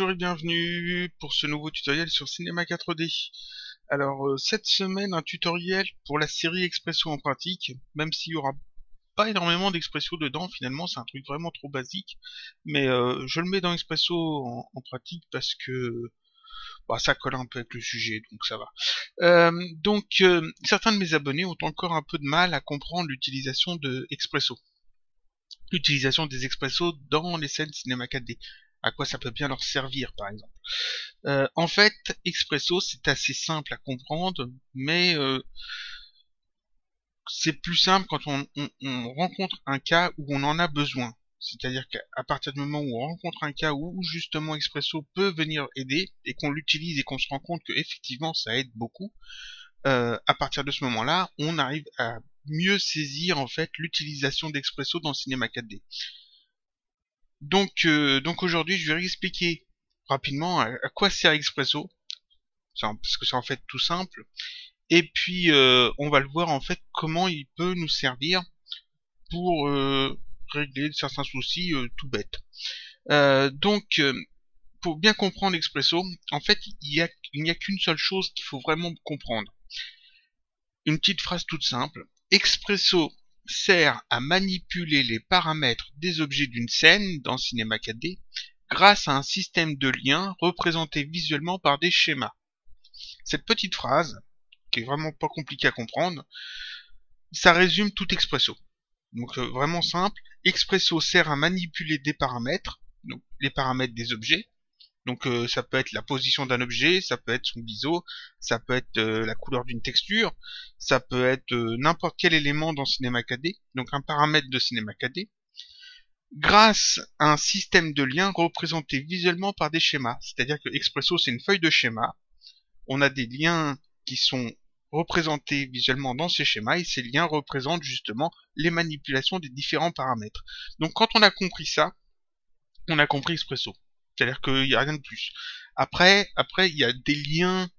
Bonjour et bienvenue pour ce nouveau tutoriel sur Cinema 4D. Alors cette semaine un tutoriel pour la série Expresso en pratique, même s'il y aura pas énormément d'Expresso dedans, finalement c'est un truc vraiment trop basique, mais je le mets dans Expresso en pratique parce que ça colle un peu avec le sujet, donc ça va. Certains de mes abonnés ont encore un peu de mal à comprendre l'utilisation de Expresso. L'utilisation des Expresso dans les scènes Cinéma 4D. À quoi ça peut bien leur servir, par exemple. En fait, Expresso, c'est assez simple à comprendre, mais c'est plus simple quand on rencontre un cas où on en a besoin. C'est-à-dire qu'à partir du moment où on rencontre un cas où justement Expresso peut venir aider, et qu'on l'utilise et qu'on se rend compte que effectivement ça aide beaucoup, à partir de ce moment-là, on arrive à mieux saisir en fait l'utilisation d'Expresso dans le cinéma 4D. Donc aujourd'hui, je vais réexpliquer rapidement à quoi sert Expresso, parce que c'est en fait tout simple. Et puis on va le voir en fait comment il peut nous servir pour régler certains soucis tout bêtes. Pour bien comprendre Expresso, en fait il n'y a qu'une seule chose qu'il faut vraiment comprendre. Une petite phrase toute simple. Expresso sert à manipuler les paramètres des objets d'une scène dans Cinema 4D grâce à un système de liens représenté visuellement par des schémas. Cette petite phrase, qui est vraiment pas compliquée à comprendre, ça résume tout Expresso. Donc vraiment simple, Expresso sert à manipuler des paramètres, donc les paramètres des objets. Donc ça peut être la position d'un objet, ça peut être son biseau, ça peut être la couleur d'une texture, ça peut être n'importe quel élément dans Cinema 4D, donc un paramètre de Cinema 4D, grâce à un système de liens représenté visuellement par des schémas. C'est-à-dire que Expresso c'est une feuille de schéma, on a des liens qui sont représentés visuellement dans ces schémas, et ces liens représentent justement les manipulations des différents paramètres. Donc quand on a compris ça, on a compris Expresso. C'est-à-dire qu'il n'y a rien de plus. Après, il y a des liens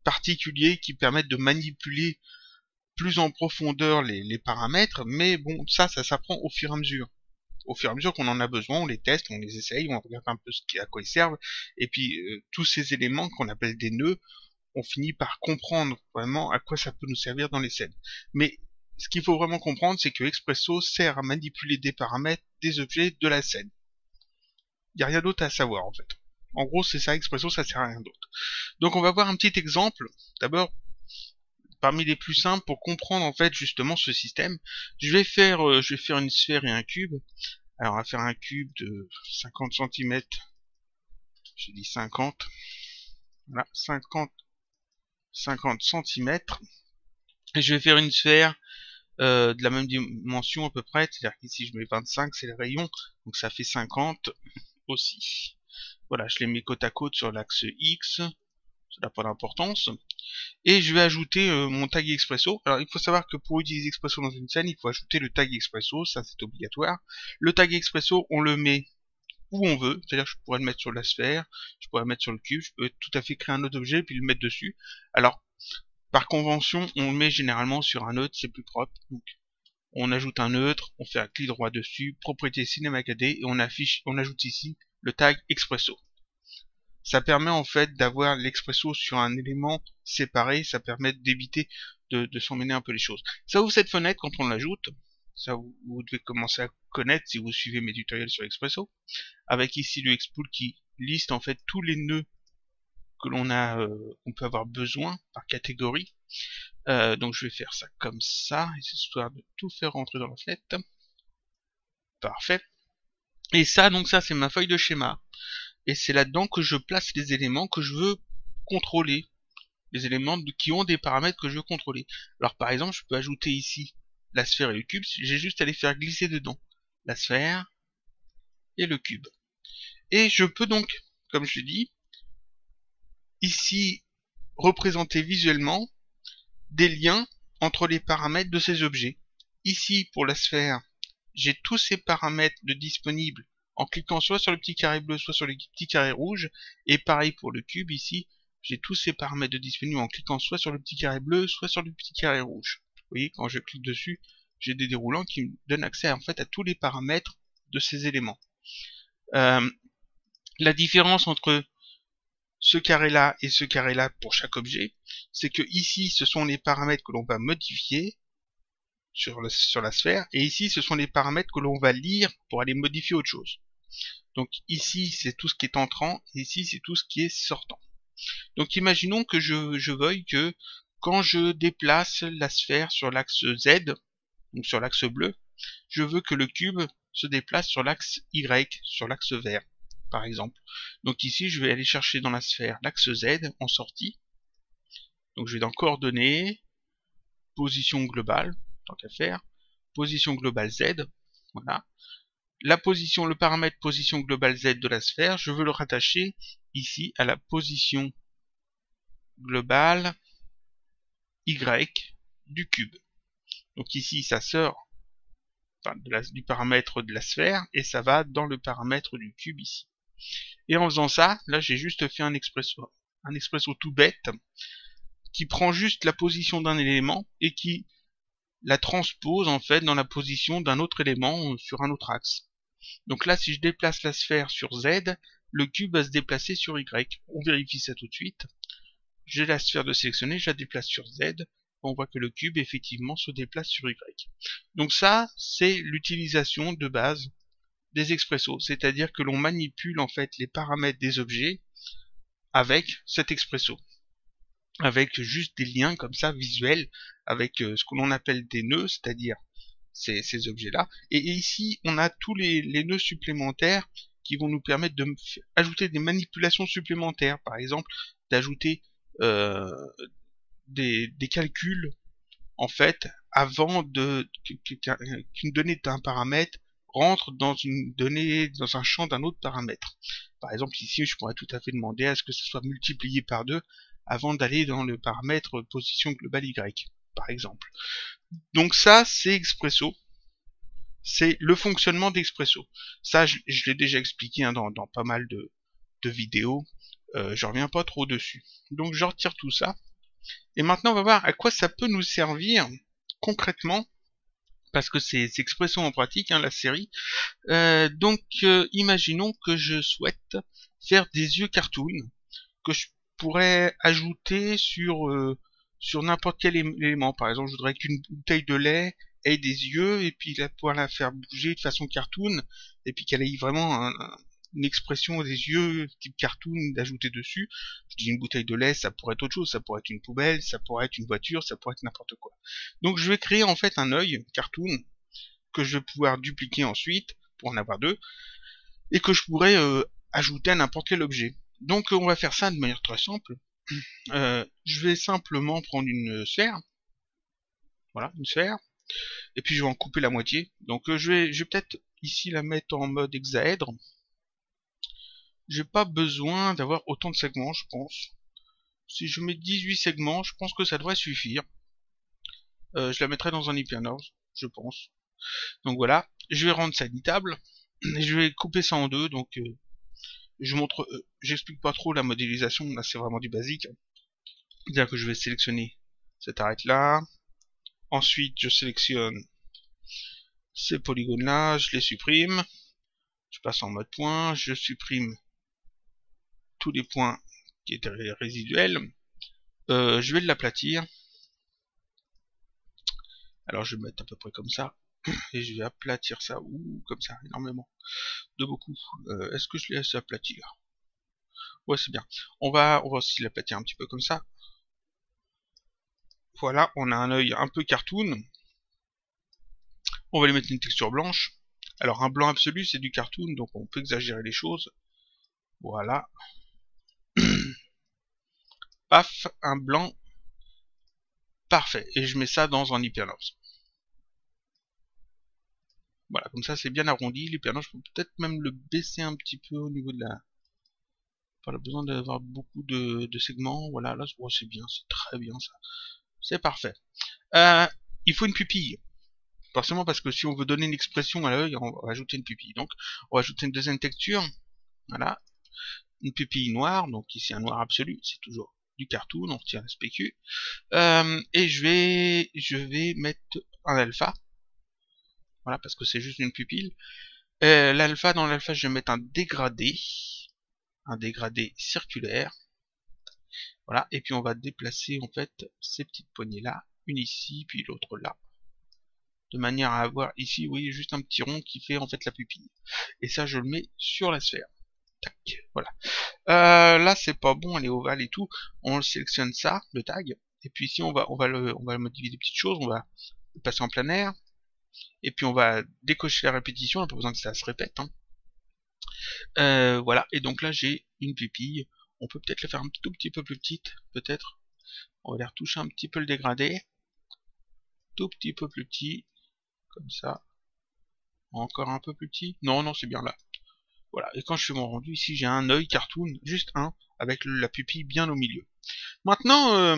particuliers qui permettent de manipuler plus en profondeur les paramètres, mais bon, ça s'apprend au fur et à mesure. Au fur et à mesure qu'on en a besoin, on les teste, on les essaye, on regarde un peu à quoi ils servent, et puis tous ces éléments qu'on appelle des nœuds, on finit par comprendre vraiment à quoi ça peut nous servir dans les scènes. Mais ce qu'il faut vraiment comprendre, c'est que Expresso sert à manipuler des paramètres des objets de la scène. Il n'y a rien d'autre à savoir en fait. En gros, c'est ça, Expresso, ça sert à rien d'autre. Donc on va voir un petit exemple, d'abord, parmi les plus simples pour comprendre en fait justement ce système. Je vais faire une sphère et un cube. Alors on va faire un cube de 50 cm. J'ai dit 50. Voilà, 50 cm. Et je vais faire une sphère de la même dimension à peu près. C'est-à-dire qu'ici je mets 25, c'est le rayon. Donc ça fait 50 aussi. Voilà, je les mets côte à côte sur l'axe X. Ça n'a pas d'importance. Et je vais ajouter mon tag Expresso. Alors il faut savoir que pour utiliser Expresso dans une scène, il faut ajouter le tag Expresso, ça c'est obligatoire. Le tag Expresso, on le met où on veut, c'est-à-dire que je pourrais le mettre sur la sphère, je pourrais le mettre sur le cube, je peux tout à fait créer un autre objet et puis le mettre dessus. Alors, par convention, on le met généralement sur un neutre, c'est plus propre. Donc, on ajoute un neutre, on fait un clic droit dessus, propriété Cinema 4D, et on ajoute ici le tag Expresso. Ça permet en fait d'avoir l'Expresso sur un élément séparé, ça permet d'éviter de s'emmêler un peu les choses. Ça ouvre cette fenêtre quand on l'ajoute, ça vous devez commencer à connaître si vous suivez mes tutoriels sur Expresso, avec ici le expool qui liste en fait tous les nœuds que on peut avoir besoin par catégorie. Donc je vais faire ça comme ça, histoire de tout faire rentrer dans la fenêtre. Parfait. Et ça, donc ça c'est ma feuille de schéma. Et c'est là-dedans que je place les éléments que je veux contrôler. Les éléments qui ont des paramètres que je veux contrôler. Alors par exemple, je peux ajouter ici la sphère et le cube, j'ai juste à les faire glisser dedans. La sphère et le cube. Et je peux donc, comme je dis, ici représenter visuellement des liens entre les paramètres de ces objets. Ici, pour la sphère, j'ai tous ces paramètres de disponibles en cliquant soit sur le petit carré bleu, soit sur le petit carré rouge. Et pareil pour le cube, ici, j'ai tous ces paramètres de disponibles en cliquant soit sur le petit carré bleu, soit sur le petit carré rouge. Vous voyez, quand je clique dessus, j'ai des déroulants qui me donnent accès en fait à tous les paramètres de ces éléments. La différence entre ce carré-là et ce carré-là pour chaque objet, c'est que ici, ce sont les paramètres que l'on va modifier sur la sphère, et ici, ce sont les paramètres que l'on va lire pour aller modifier autre chose. Donc ici, c'est tout ce qui est entrant, et ici, c'est tout ce qui est sortant. Donc imaginons que je veuille que quand je déplace la sphère sur l'axe Z, donc sur l'axe bleu, je veux que le cube se déplace sur l'axe Y, sur l'axe vert, par exemple. Donc ici, je vais aller chercher dans la sphère l'axe Z en sortie. Donc je vais dans coordonnées, position globale, tant qu'à faire, position globale Z, voilà. La position, le paramètre position globale Z de la sphère, je veux le rattacher ici à la position globale Y du cube. Donc ici, ça sort du paramètre de la sphère et ça va dans le paramètre du cube ici. Et en faisant ça, là j'ai juste fait un expresso tout bête qui prend juste la position d'un élément et qui la transpose en fait dans la position d'un autre élément sur un autre axe. Donc là, si je déplace la sphère sur Z, le cube va se déplacer sur Y. On vérifie ça tout de suite. J'ai la sphère de sélectionner, je la déplace sur Z. On voit que le cube effectivement se déplace sur Y. Donc ça, c'est l'utilisation de base des expressos, c'est-à-dire que l'on manipule en fait les paramètres des objets avec cet expresso, avec juste des liens comme ça visuels, avec ce que l'on appelle des nœuds, c'est-à-dire ces objets-là. Et ici, on a tous les nœuds supplémentaires qui vont nous permettre de ajouter des manipulations supplémentaires, par exemple d'ajouter des calculs en fait avant qu'une donnée d'un paramètre rentre dans une donnée dans un champ d'un autre paramètre. Par exemple ici je pourrais tout à fait demander à ce que ce soit multiplié par 2 avant d'aller dans le paramètre position globale Y, par exemple. Donc ça c'est Expresso, c'est le fonctionnement d'Expresso. Ça je l'ai déjà expliqué hein, dans pas mal de vidéos, je reviens pas trop dessus. Donc je retire tout ça. Et maintenant, on va voir à quoi ça peut nous servir concrètement, parce que c'est Expression en pratique, hein, la série. Imaginons que je souhaite faire des yeux cartoon, que je pourrais ajouter sur n'importe quel élément. Par exemple, je voudrais qu'une bouteille de lait ait des yeux, et puis pouvoir la faire bouger de façon cartoon, et puis qu'elle ait vraiment une expression des yeux type cartoon d'ajouter dessus. Je dis une bouteille de lait, ça pourrait être autre chose, ça pourrait être une poubelle, ça pourrait être une voiture, ça pourrait être n'importe quoi. Donc je vais créer en fait un œil cartoon que je vais pouvoir dupliquer ensuite pour en avoir deux et que je pourrais ajouter à n'importe quel objet. Donc on va faire ça de manière très simple. Je vais simplement prendre une sphère, voilà, une sphère, et puis je vais en couper la moitié. Donc je vais peut-être ici la mettre en mode hexaèdre. J'ai pas besoin d'avoir autant de segments, je pense. Si je mets 18 segments, je pense que ça devrait suffire. Je la mettrai dans un Hypernose, je pense. Donc voilà, je vais rendre ça éditable. Et je vais couper ça en deux, donc je montre, j'explique pas trop la modélisation, là c'est vraiment du basique. C'est-à-dire que je vais sélectionner cette arête là. Ensuite, je sélectionne ces polygones là, je les supprime. Je passe en mode point, je supprime tous les points qui étaient résiduels. Je vais l'aplatir. Alors je vais mettre à peu près comme ça. Et je vais aplatir ça, ou comme ça, énormément. De beaucoup. Est-ce que je laisse aplatir? Ouais, c'est bien. On va aussi l'aplatir un petit peu comme ça. Voilà, on a un œil un peu cartoon. On va lui mettre une texture blanche. Alors un blanc absolu c'est du cartoon, donc on peut exagérer les choses. Voilà. Paf, un blanc. Parfait. Et je mets ça dans un Hypernose. Voilà, comme ça c'est bien arrondi. L'Hypernose, je peux peut-être même le baisser un petit peu au niveau de la... Pas besoin d'avoir beaucoup de segments. Voilà, là c'est bien, c'est très bien ça. C'est parfait. Il faut une pupille. Forcément parce que si on veut donner une expression à l'œil, on va ajouter une pupille. Donc on va ajouter une deuxième texture. Voilà. Une pupille noire, donc ici un noir absolu, c'est toujours du cartoon, on retire la spécu. Et je vais mettre un alpha. Voilà, parce que c'est juste une pupille. Dans l'alpha, je vais mettre un dégradé. un dégradé circulaire. Voilà, et puis on va déplacer en fait ces petites poignées là, une ici, puis l'autre là. De manière à avoir ici, vous voyez, juste un petit rond qui fait en fait la pupille. Et ça, je le mets sur la sphère. Tac, voilà. Là, c'est pas bon, elle est ovale et tout. On sélectionne ça, le tag. Et puis ici, on va le modifier des petites choses. On va le passer en plein air. Et puis on va décocher la répétition. On n'a pas besoin que ça se répète. Hein. Voilà. Et donc là, j'ai une pupille. On peut peut-être la faire un tout petit peu plus petite, peut-être. On va aller retoucher un petit peu le dégradé. Tout petit peu plus petit. Comme ça. Encore un peu plus petit. Non, non, c'est bien là. Voilà, et quand je fais mon rendu, ici j'ai un œil cartoon, juste un, avec la pupille bien au milieu. Maintenant,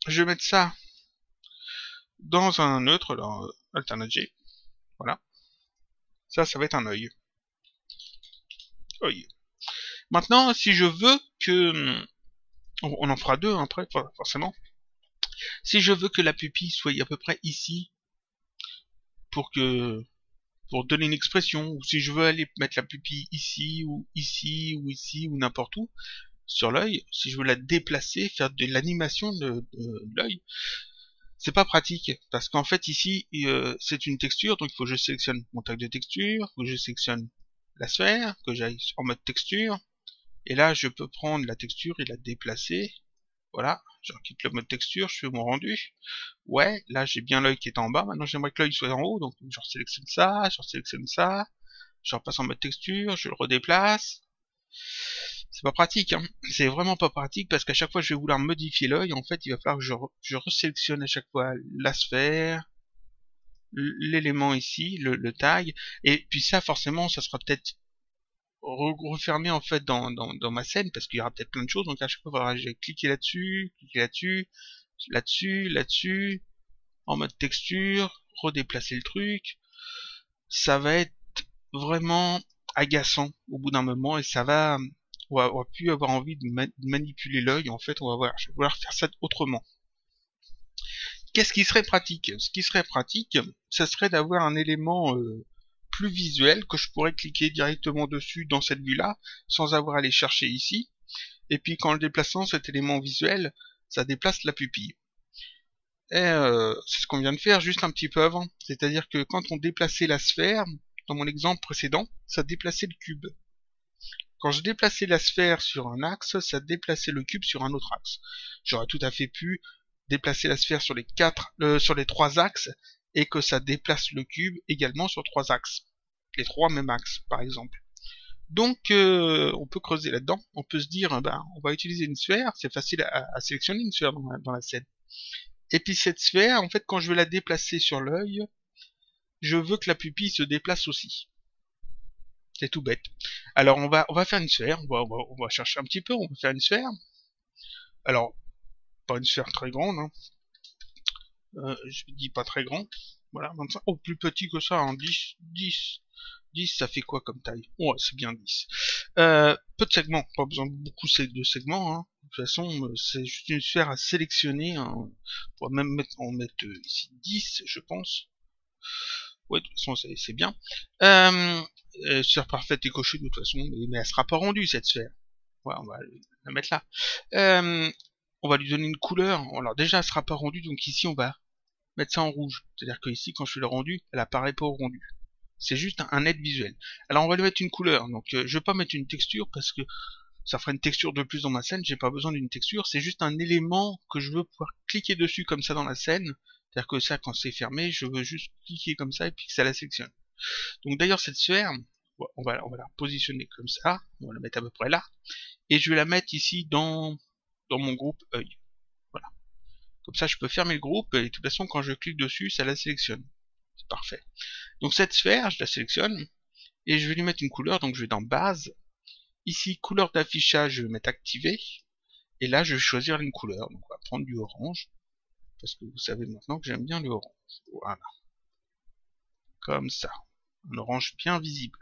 je vais mettre ça dans un neutre, dans Alternate G. Voilà. Ça va être un œil. Œil. Maintenant, si je veux que... On en fera deux après, forcément. Si je veux que la pupille soit à peu près ici, pour donner une expression, ou si je veux aller mettre la pupille ici, ou ici, ou ici, ou n'importe où, sur l'œil, si je veux la déplacer, faire de l'animation de l'œil, c'est pas pratique, parce qu'en fait ici, c'est une texture, donc il faut que je sélectionne mon tag de texture, que je sélectionne la sphère, que j'aille en mode texture, et là je peux prendre la texture et la déplacer, voilà, je quitte le mode texture, je fais mon rendu, ouais, là j'ai bien l'œil qui est en bas, maintenant j'aimerais que l'œil soit en haut, donc je sélectionne ça, je repasse en mode texture, je le redéplace. C'est pas pratique, hein. C'est vraiment pas pratique parce qu'à chaque fois que je vais vouloir modifier l'œil, en fait, il va falloir que je resélectionne à chaque fois la sphère, l'élément ici, le tag, et puis ça, forcément, ça sera peut-être refermé en fait dans ma scène parce qu'il y aura peut-être plein de choses, donc à chaque fois, il faudra que j'ai cliqué là-dessus, là-dessus, en mode texture, redéplacer le truc. Ça va être vraiment agaçant au bout d'un moment et on va plus avoir envie de manipuler l'œil. En fait, je vais vouloir faire ça autrement. Qu'est-ce qui serait pratique? Ce qui serait pratique, ça serait d'avoir un élément plus visuel que je pourrais cliquer directement dessus dans cette vue-là, sans avoir à aller chercher ici. Et puis qu'en le déplaçant cet élément visuel, ça déplace la pupille. Et c'est ce qu'on vient de faire juste un petit peu avant. C'est-à-dire que quand on déplaçait la sphère, dans mon exemple précédent, ça déplaçait le cube. Quand je déplaçais la sphère sur un axe, ça déplaçait le cube sur un autre axe. J'aurais tout à fait pu déplacer la sphère sur les trois axes et que ça déplace le cube également sur trois axes. Les trois mêmes axes, par exemple. Donc, on peut creuser là-dedans. On peut se dire, on va utiliser une sphère. C'est facile à sélectionner une sphère dans la scène. Et puis cette sphère, en fait, quand je veux la déplacer sur l'œil, je veux que la pupille se déplace aussi. C'est tout bête. Alors on va faire une sphère, on va chercher un petit peu, on va faire une sphère. Alors, pas une sphère très grande, hein. Je dis pas très grand. Voilà, 25. Oh, plus petit que ça, hein. 10, ça fait quoi comme taille? Ouais, c'est bien 10. Peu de segments, pas besoin de beaucoup de segments, hein. De toute façon, c'est juste une sphère à sélectionner, hein. On pourrait même en mettre ici 10, je pense. Ouais, de toute façon, c'est bien. Sphère parfaite et cochée, de toute façon, mais elle sera pas rendue, cette sphère. Ouais, on va la mettre là. On va lui donner une couleur. Alors déjà, elle sera pas rendue, donc ici, on va mettre ça en rouge. C'est-à-dire que ici, quand je fais le rendu, elle apparaît pas au rendu. C'est juste un aide visuel. Alors, on va lui mettre une couleur. Donc, je vais pas mettre une texture, parce que ça fera une texture de plus dans ma scène. J'ai pas besoin d'une texture. C'est juste un élément que je veux pouvoir cliquer dessus comme ça dans la scène. C'est-à-dire que ça, quand c'est fermé, je veux juste cliquer comme ça et puis que ça la sélectionne. Donc d'ailleurs, cette sphère, on va la positionner comme ça. On va la mettre à peu près là. Et je vais la mettre ici dans mon groupe œil. Voilà. Comme ça, je peux fermer le groupe et de toute façon, quand je clique dessus, ça la sélectionne. C'est parfait. Donc cette sphère, je la sélectionne et je vais lui mettre une couleur. Donc je vais dans base. Ici, couleur d'affichage, je vais mettre activé. Et là, je vais choisir une couleur. Donc on va prendre du orange. Parce que vous savez maintenant que j'aime bien le orange. Voilà. Comme ça. Un orange bien visible.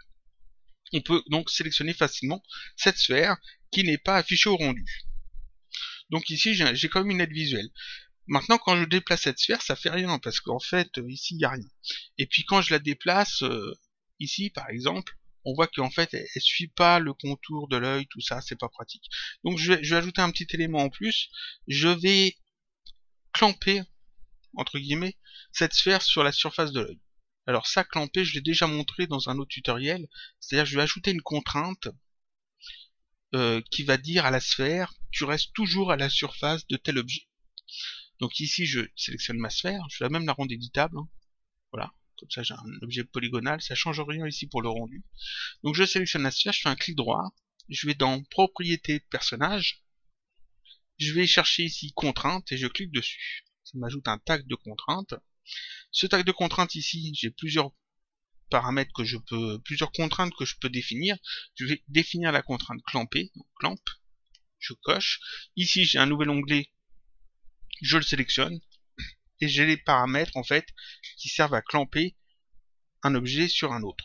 On peut donc sélectionner facilement cette sphère qui n'est pas affichée au rendu. Donc ici, j'ai quand même une aide visuelle. Maintenant, quand je déplace cette sphère, ça fait rien, parce qu'en fait, ici, il n'y a rien. Et puis quand je la déplace, ici, par exemple, on voit qu'en fait elle suit pas le contour de l'œil, tout ça, c'est pas pratique. Donc je vais ajouter un petit élément en plus, je vais clamper, entre guillemets, cette sphère sur la surface de l'œil. Alors ça, clamper, je l'ai déjà montré dans un autre tutoriel, c'est-à-dire je vais ajouter une contrainte qui va dire à la sphère, tu restes toujours à la surface de tel objet. Donc ici, je sélectionne ma sphère, je vais même la rendre éditable, hein. Voilà, comme ça j'ai un objet polygonal, ça change rien ici pour le rendu. Donc je sélectionne la sphère, je fais un clic droit, je vais dans propriétés personnage, je vais chercher ici contrainte et je clique dessus. Ça m'ajoute un tag de contrainte. Ce tag de contrainte ici, j'ai plusieurs paramètres que je peux, plusieurs contraintes que je peux définir. Je vais définir la contrainte clamper, donc clamp, je coche. Ici j'ai un nouvel onglet, je le sélectionne et j'ai les paramètres en fait qui servent à clamper un objet sur un autre.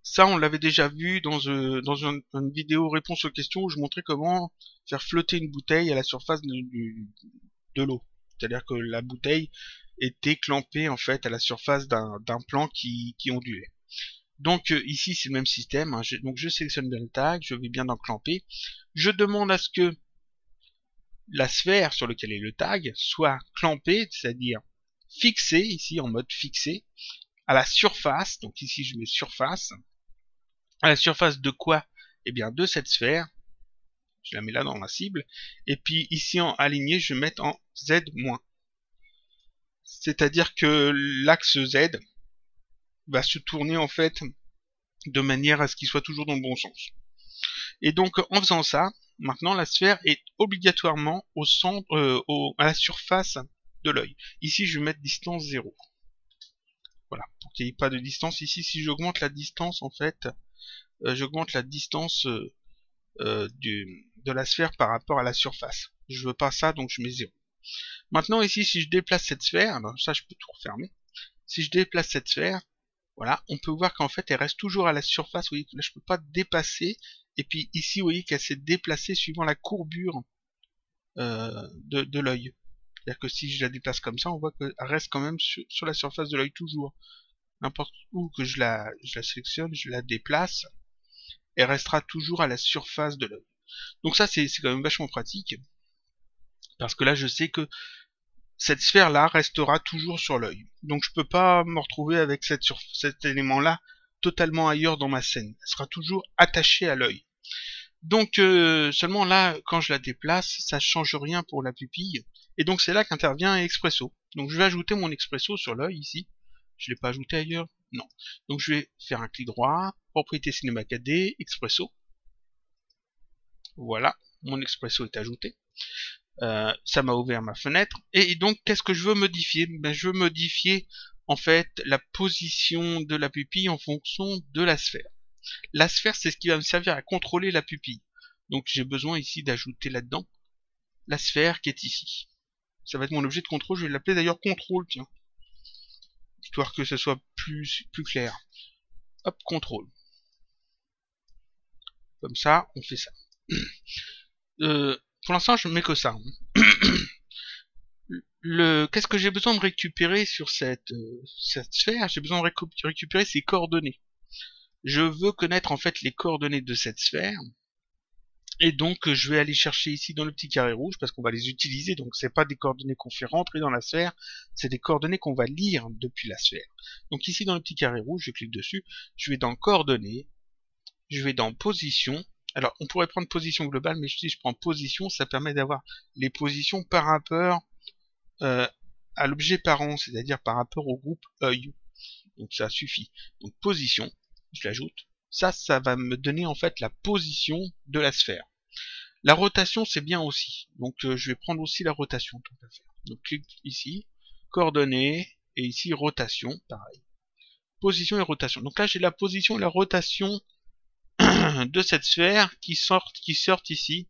Ça, on l'avait déjà vu dans une vidéo réponse aux questions où je montrais comment faire flotter une bouteille à la surface de l'eau. C'est-à-dire que la bouteille était clampée en fait à la surface d'un plan qui ondulait. Donc ici c'est le même système, hein. Donc je sélectionne bien le tag, je vais bien dans clamper. Je demande à ce que la sphère sur laquelle est le tag soit clampée, c'est-à-dire fixée, ici en mode fixé, à la surface, donc ici je mets surface, à la surface de quoi? Eh bien de cette sphère, je la mets là dans la cible, et puis ici en aligné je vais mettre en Z-. C'est-à-dire que l'axe Z va se tourner en fait de manière à ce qu'il soit toujours dans le bon sens. Et donc en faisant ça, maintenant la sphère est obligatoirement au centre, à la surface de l'œil. Ici je vais mettre distance 0. Voilà, pour qu'il n'y ait pas de distance. Ici si j'augmente la distance en fait, j'augmente la distance de la sphère par rapport à la surface. Je veux pas ça, donc je mets 0. Maintenant ici si je déplace cette sphère, ben, ça je peux tout refermer. Si je déplace cette sphère, voilà, on peut voir qu'en fait elle reste toujours à la surface. Vous voyez que là je peux pas dépasser. Et puis ici vous voyez qu'elle s'est déplacée suivant la courbure de l'œil. C'est-à-dire que si je la déplace comme ça, on voit qu'elle reste quand même sur la surface de l'œil toujours. N'importe où que je la sélectionne, je la déplace, elle restera toujours à la surface de l'œil. Donc ça c'est quand même vachement pratique. Parce que là je sais que cette sphère-là restera toujours sur l'œil. Donc je peux pas me retrouver avec cet élément-là totalement ailleurs dans ma scène. Elle sera toujours attachée à l'œil. Donc seulement là, quand je la déplace, ça change rien pour la pupille. Et donc c'est là qu'intervient Expresso. Donc je vais ajouter mon Expresso sur l'œil ici. Je l'ai pas ajouté ailleurs? Non. Donc je vais faire un clic droit, propriété Cinema 4D, Expresso. Voilà, mon Expresso est ajouté. Ça m'a ouvert ma fenêtre. Et donc, qu'est-ce que je veux modifier? Ben, je veux modifier en fait la position de la pupille en fonction de la sphère. La sphère, c'est ce qui va me servir à contrôler la pupille. Donc, j'ai besoin ici d'ajouter là-dedans la sphère qui est ici. Ça va être mon objet de contrôle. Je vais l'appeler d'ailleurs contrôle, tiens, histoire que ce soit plus clair. Hop, contrôle. Comme ça, on fait ça. Pour l'instant, je ne mets que ça. Qu'est-ce que j'ai besoin de récupérer sur cette sphère? J'ai besoin de récupérer ses coordonnées. Je veux connaître en fait les coordonnées de cette sphère. Et donc je vais aller chercher ici dans le petit carré rouge parce qu'on va les utiliser. Donc c'est pas des coordonnées qu'on fait rentrer dans la sphère, c'est des coordonnées qu'on va lire depuis la sphère. Donc ici dans le petit carré rouge, je clique dessus, je vais dans coordonnées, je vais dans position. Alors on pourrait prendre position globale, mais si je prends position, ça permet d'avoir les positions par rapport à l'objet parent, c'est-à-dire par rapport au groupe œil. Donc ça suffit. Donc position, je l'ajoute. Ça va me donner en fait la position de la sphère. La rotation, c'est bien aussi. Donc je vais prendre aussi la rotation. Tant à faire. Donc clique ici, coordonnées, et ici rotation, pareil. Position et rotation. Donc là j'ai la position et la rotation de cette sphère qui sortent ici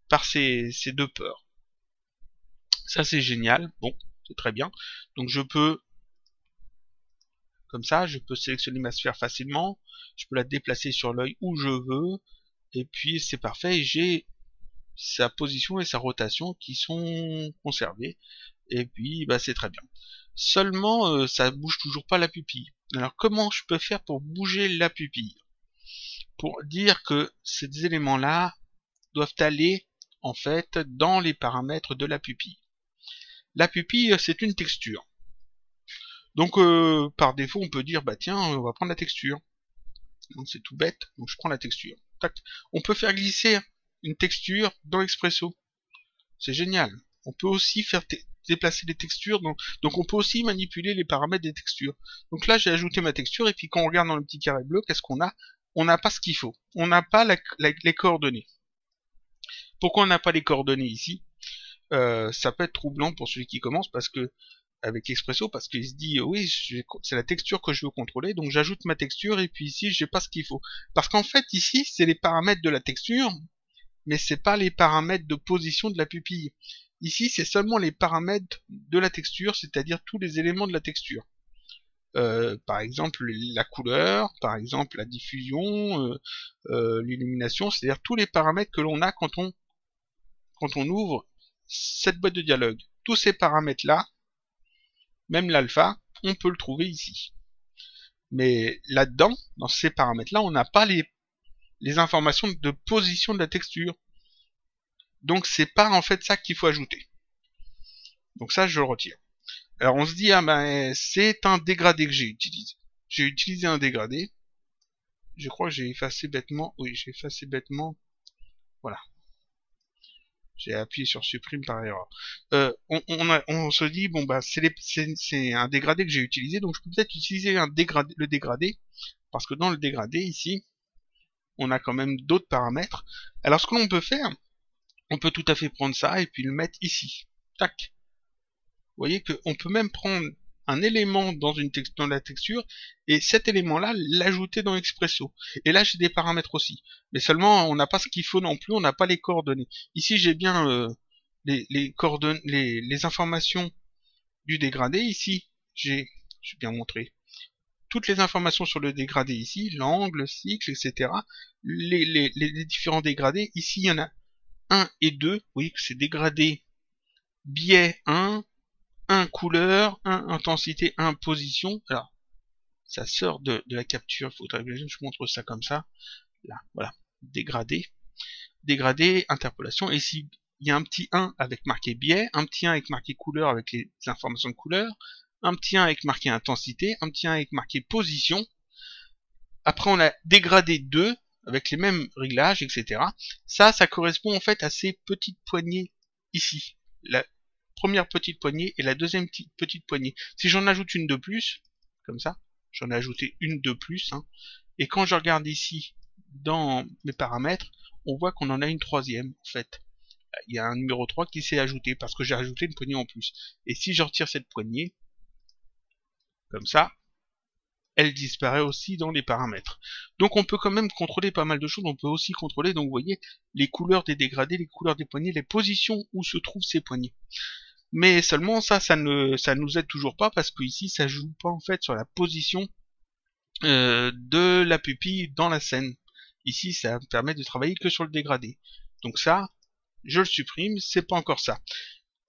par ces deux peurs. Ça c'est génial. Bon, c'est très bien. Donc je peux, comme ça, je peux sélectionner ma sphère facilement. Je peux la déplacer sur l'œil où je veux. Et puis c'est parfait. J'ai sa position et sa rotation qui sont conservées. Et puis bah c'est très bien. Seulement ça bouge toujours pas la pupille. Alors comment je peux faire pour bouger la pupille? Pour dire que ces éléments-là doivent aller en fait dans les paramètres de la pupille. La pupille, c'est une texture. Donc par défaut, on peut dire bah tiens, on va prendre la texture. C'est tout bête, donc je prends la texture. Tac. On peut faire glisser une texture dans Expresso. C'est génial. On peut aussi faire déplacer les textures, donc on peut aussi manipuler les paramètres des textures. Donc là, j'ai ajouté ma texture, et puis quand on regarde dans le petit carré bleu, qu'est-ce qu'on a? On n'a pas ce qu'il faut. On n'a pas les coordonnées. Pourquoi on n'a pas les coordonnées ici? Ça peut être troublant pour celui qui commence, parce que avec Expresso, parce qu'il se dit oui, c'est la texture que je veux contrôler, donc j'ajoute ma texture, et puis ici, j'ai pas ce qu'il faut. Parce qu'en fait, ici, c'est les paramètres de la texture, mais c'est pas les paramètres de position de la pupille. Ici, c'est seulement les paramètres de la texture, c'est-à-dire tous les éléments de la texture. Par exemple, la couleur, par exemple, la diffusion, l'illumination, c'est-à-dire tous les paramètres que l'on a quand on ouvre cette boîte de dialogue. Tous ces paramètres-là, même l'alpha, on peut le trouver ici. Mais là-dedans, dans ces paramètres-là, on n'a pas les informations de position de la texture. Donc c'est pas en fait ça qu'il faut ajouter. Donc ça, je le retire. Alors on se dit, ah ben c'est un dégradé que j'ai utilisé. J'ai utilisé un dégradé. Je crois que j'ai effacé bêtement. Oui, j'ai effacé bêtement. Voilà. J'ai appuyé sur supprime par erreur. On se dit, bon bah c'est un dégradé que j'ai utilisé, donc je peux peut-être utiliser le dégradé, parce que dans le dégradé ici, on a quand même d'autres paramètres. Alors ce que l'on peut faire, on peut tout à fait prendre ça et puis le mettre ici. Tac. Vous voyez qu'on peut même prendre un élément dans la texture et cet élément-là l'ajouter dans Expresso. Et là j'ai des paramètres aussi. Mais seulement on n'a pas ce qu'il faut non plus, on n'a pas les coordonnées. Ici j'ai bien les coordonnées, les informations du dégradé. Ici j'ai bien montré toutes les informations sur le dégradé ici, l'angle, le cycle, etc. Les différents dégradés. Ici il y en a 1 et 2. Vous voyez que c'est dégradé biais 1, 1 couleur, 1 intensité, 1 position. Alors, ça sort de la capture. Il faudrait que je montre ça comme ça. Là, voilà. Dégradé. Dégradé, interpolation. Et ici, il y a un petit 1 avec marqué biais, un petit 1 avec marqué couleur avec les informations de couleur, un petit 1 avec marqué intensité, un petit 1 avec marqué position. Après, on a dégradé 2 avec les mêmes réglages, etc. Ça correspond en fait à ces petites poignées ici. La première petite poignée et la deuxième petite poignée. Si j'en ajoute une de plus, comme ça, j'en ai ajouté une de plus, hein, et quand je regarde ici dans mes paramètres, on voit qu'on en a une troisième en fait. Il y a un numéro 3 qui s'est ajouté parce que j'ai ajouté une poignée en plus. Et si je retire cette poignée, comme ça, elle disparaît aussi dans les paramètres. Donc on peut quand même contrôler pas mal de choses. On peut aussi contrôler, donc vous voyez, les couleurs des dégradés, les couleurs des poignées, les positions où se trouvent ces poignées. Mais seulement ça nous aide toujours pas parce que ici ça joue pas en fait sur la position de la pupille dans la scène. Ici ça me permet de travailler que sur le dégradé. Donc ça, je le supprime, c'est pas encore ça.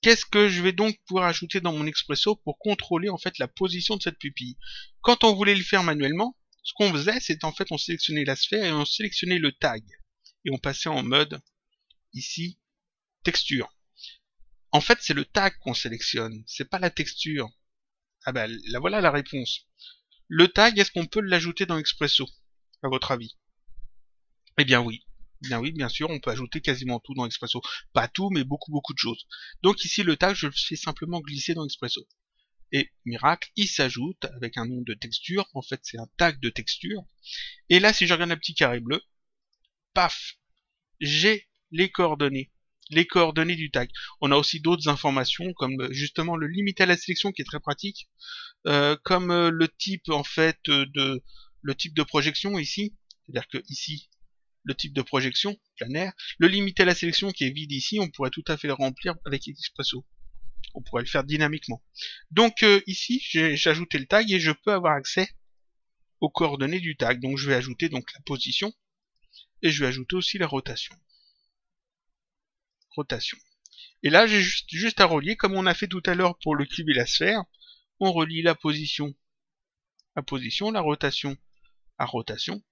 Qu'est-ce que je vais donc pouvoir ajouter dans mon Expresso pour contrôler en fait la position de cette pupille? Quand on voulait le faire manuellement, ce qu'on faisait, c'est en fait on sélectionnait la sphère et on sélectionnait le tag. Et on passait en mode, ici, texture. En fait, c'est le tag qu'on sélectionne, c'est pas la texture. Ah ben, là voilà la réponse. Le tag, est-ce qu'on peut l'ajouter dans Expresso, à votre avis? Eh bien oui. Bien oui, bien sûr, on peut ajouter quasiment tout dans Expresso. Pas tout, mais beaucoup de choses. Donc ici, le tag, je le fais simplement glisser dans Expresso. Et miracle, il s'ajoute avec un nom de texture. En fait, c'est un tag de texture. Et là, si je regarde le petit carré bleu, paf, j'ai les coordonnées. Les coordonnées du tag. On a aussi d'autres informations comme justement le limité à la sélection qui est très pratique, comme le type en fait le type de projection ici, c'est-à-dire que ici le type de projection planaire, le limité à la sélection qui est vide ici, on pourrait tout à fait le remplir avec Expresso. On pourrait le faire dynamiquement. Donc ici j'ai ajouté le tag et je peux avoir accès aux coordonnées du tag. Donc je vais ajouter donc la position et je vais ajouter aussi la rotation. Et là, j'ai juste à relier, comme on a fait tout à l'heure pour le cube et la sphère, on relie la position à position, la rotation à rotation.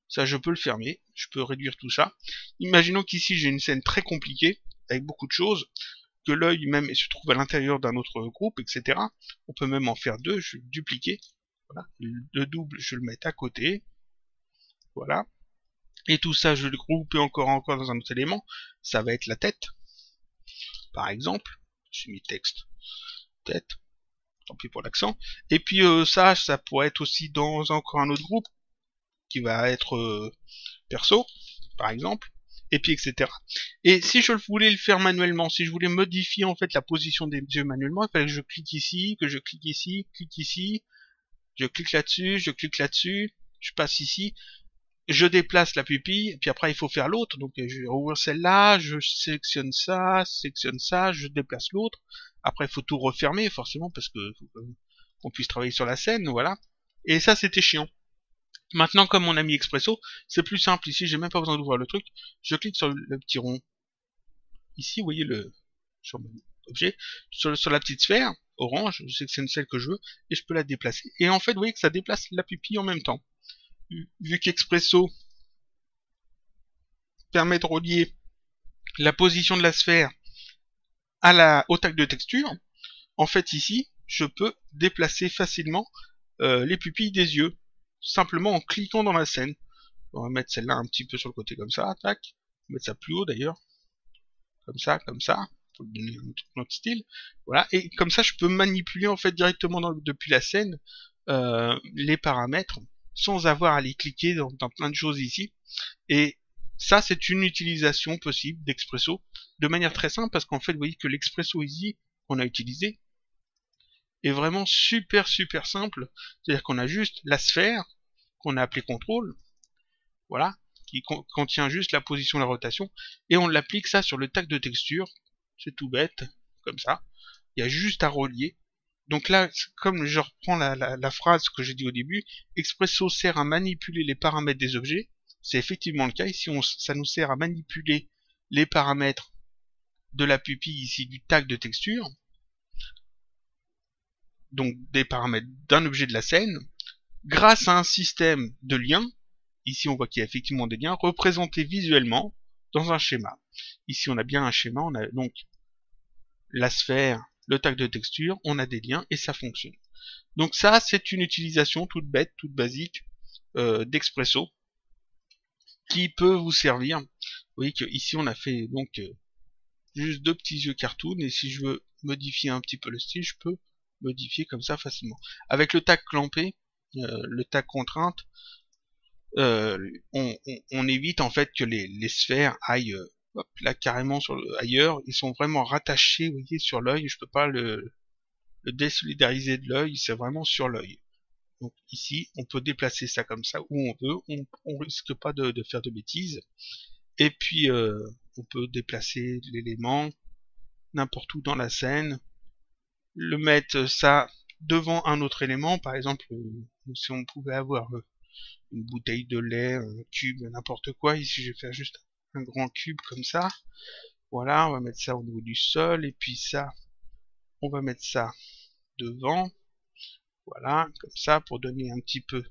Ça, je peux le fermer, je peux réduire tout ça. Imaginons qu'ici, j'ai une scène très compliquée, avec beaucoup de choses, que l'œil même se trouve à l'intérieur d'un autre groupe, etc. On peut même en faire deux, je vais dupliquer. Voilà. Le double, je le mets à côté. Voilà. Et tout ça, je vais le grouper encore dans un autre élément. Ça va être la tête. Par exemple. J'ai mis texte. Tête. Tant pis pour l'accent. Et puis ça pourrait être aussi dans encore un autre groupe, qui va être perso, par exemple. Et puis etc. Et si je voulais le faire manuellement, si je voulais modifier en fait la position des yeux manuellement, il fallait que je clique ici, que je clique ici, je clique là-dessus, je passe ici, je déplace la pupille, et puis après il faut faire l'autre, donc je vais rouvrir celle-là, je sélectionne ça, je déplace l'autre, après il faut tout refermer forcément parce que faut qu'on puisse travailler sur la scène, voilà. Et ça c'était chiant. Maintenant, comme on a mis Expresso, c'est plus simple. Ici, j'ai même pas besoin d'ouvrir le truc. Je clique sur le petit rond. Ici, vous voyez sur mon objet, sur la petite sphère orange, je sais que c'est celle que je veux, et je peux la déplacer. Et en fait, vous voyez que ça déplace la pupille en même temps. Vu qu'Expresso permet de relier la position de la sphère au tag de texture, en fait ici, je peux déplacer facilement les pupilles des yeux, simplement en cliquant dans la scène. On va mettre celle-là un petit peu sur le côté comme ça, tac. On va mettre ça plus haut d'ailleurs. Comme ça, pour lui donner un autre style. Voilà, et comme ça je peux manipuler en fait directement depuis la scène les paramètres sans avoir à les cliquer dans plein de choses ici. Et ça c'est une utilisation possible d'Expresso de manière très simple parce qu'en fait vous voyez que l'Expresso ici qu'on a utilisé est vraiment super simple. C'est-à-dire qu'on a juste la sphère qu'on a appelée contrôle. Voilà, qui contient juste la position et la rotation, et on l'applique ça sur le tag de texture, c'est tout bête, comme ça, il y a juste à relier. Donc là, comme je reprends la phrase que j'ai dit au début, Expresso sert à manipuler les paramètres des objets, c'est effectivement le cas, ici ça nous sert à manipuler les paramètres de la pupille ici du tag de texture, donc des paramètres d'un objet de la scène, grâce à un système de liens. Ici, on voit qu'il y a effectivement des liens représentés visuellement dans un schéma. Ici, on a bien un schéma, on a donc la sphère, le tag de texture, on a des liens et ça fonctionne. Donc ça, c'est une utilisation toute bête, toute basique d'Expresso qui peut vous servir. Vous voyez qu'ici, on a fait donc juste deux petits yeux cartoon et si je veux modifier un petit peu le style, je peux modifier comme ça facilement. Avec le tag clampé, le tag contrainte, on évite en fait que les sphères aillent hop, là carrément ailleurs. Ils sont vraiment rattachés, vous voyez, sur l'œil. Je peux pas le désolidariser de l'œil, c'est vraiment sur l'œil. Donc ici, on peut déplacer ça comme ça où on veut. On risque pas de faire de bêtises. Et puis on peut déplacer l'élément n'importe où dans la scène, le mettre ça devant un autre élément. Par exemple, si on pouvait avoir une bouteille de lait, un cube, n'importe quoi. Ici, je vais faire juste un grand cube comme ça. Voilà, on va mettre ça au niveau du sol. Et puis ça, on va mettre ça devant. Voilà, comme ça, pour donner un petit peu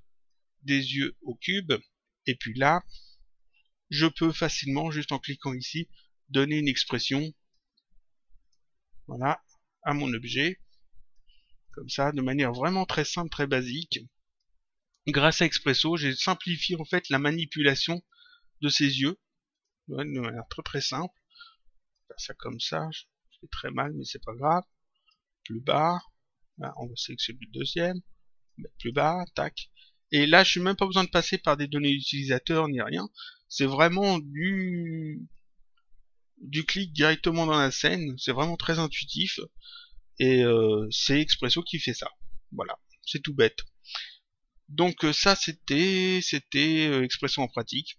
des yeux au cube. Et puis là, je peux facilement, juste en cliquant ici, donner une expression. Voilà, à mon objet. Comme ça, de manière vraiment très simple, très basique. Grâce à Expresso, j'ai simplifié en fait la manipulation de ces yeux. Ouais, de manière très simple. Faire ça comme ça, je fais très mal mais c'est pas grave. Plus bas, là, on va sélectionner le deuxième, mettre plus bas, tac. Et là, je n'ai même pas besoin de passer par des données utilisateurs ni rien. C'est vraiment du clic directement dans la scène. C'est vraiment très intuitif. Et c'est Expresso qui fait ça. Voilà, c'est tout bête. Donc ça, c'était Expresso en pratique.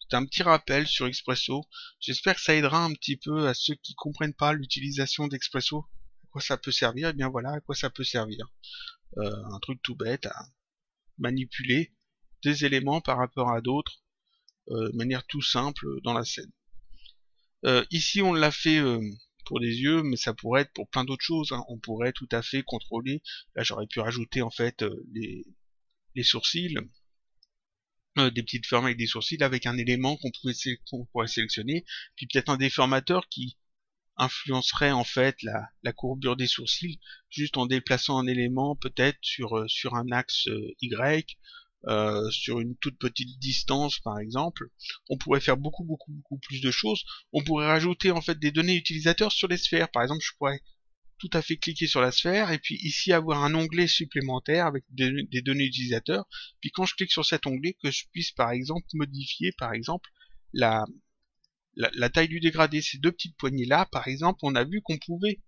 C'est un petit rappel sur Expresso. J'espère que ça aidera un petit peu à ceux qui comprennent pas l'utilisation d'Expresso. À quoi ça peut servir? Et bien voilà à quoi ça peut servir. Un truc tout bête à manipuler des éléments par rapport à d'autres de manière tout simple dans la scène. Ici on l'a fait pour les yeux, mais ça pourrait être pour plein d'autres choses. Hein. On pourrait tout à fait contrôler. Là j'aurais pu rajouter en fait les sourcils, des petites formes avec des sourcils avec un élément qu'on pourrait sélectionner, puis peut-être un déformateur qui influencerait en fait la courbure des sourcils juste en déplaçant un élément peut-être sur un axe Y, sur une toute petite distance par exemple. On pourrait faire beaucoup plus de choses. On pourrait rajouter en fait des données utilisateurs sur les sphères. Par exemple, je pourrais tout à fait cliquer sur la sphère et puis ici avoir un onglet supplémentaire avec des données utilisateurs. Puis quand je clique sur cet onglet, que je puisse par exemple modifier par exemple la, la taille du dégradé. Ces deux petites poignées là, par exemple, on a vu qu'on pouvait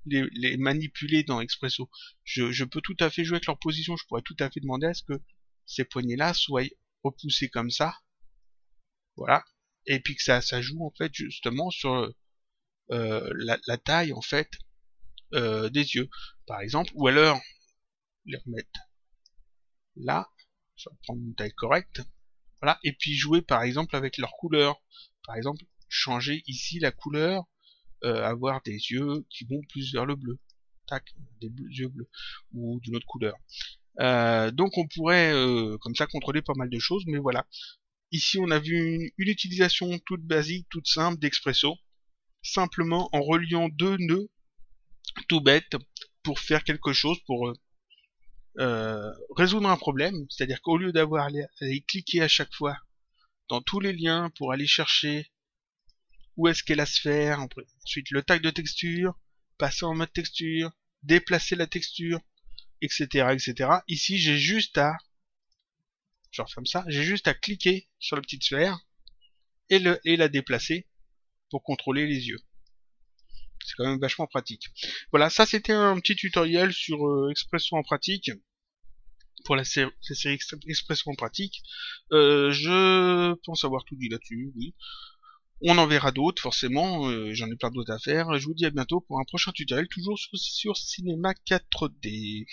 les manipuler dans Expresso. Je peux tout à fait jouer avec leur position. Je pourrais tout à fait demander à ce que ces poignées là soient repoussées comme ça. Voilà. Et puis que ça joue en fait justement sur la taille en fait des yeux, par exemple, ou alors les remettre là, ça va prendre une taille correcte, voilà, et puis jouer par exemple avec leur couleur, par exemple changer ici la couleur, avoir des yeux qui vont plus vers le bleu, tac, yeux bleus, ou d'une autre couleur. Donc on pourrait comme ça contrôler pas mal de choses, mais voilà. Ici on a vu une utilisation toute basique, toute simple d'Expresso, simplement en reliant deux nœuds tout bêtes pour faire quelque chose, pour résoudre un problème, c'est-à-dire qu'au lieu d'avoir à aller cliquer à chaque fois dans tous les liens pour aller chercher où est-ce qu'est la sphère, ensuite le tag de texture, passer en mode texture, déplacer la texture, etc. etc. Ici j'ai juste à, je referme ça, j'ai juste à cliquer sur la petite sphère et la déplacer pour contrôler les yeux. C'est quand même vachement pratique. Voilà, ça c'était un petit tutoriel sur Expresso en pratique. Pour la série Expression pratique. Je pense avoir tout dit là-dessus, oui. On en verra d'autres, forcément, j'en ai plein d'autres à faire. Je vous dis à bientôt pour un prochain tutoriel, toujours sur Cinema 4D.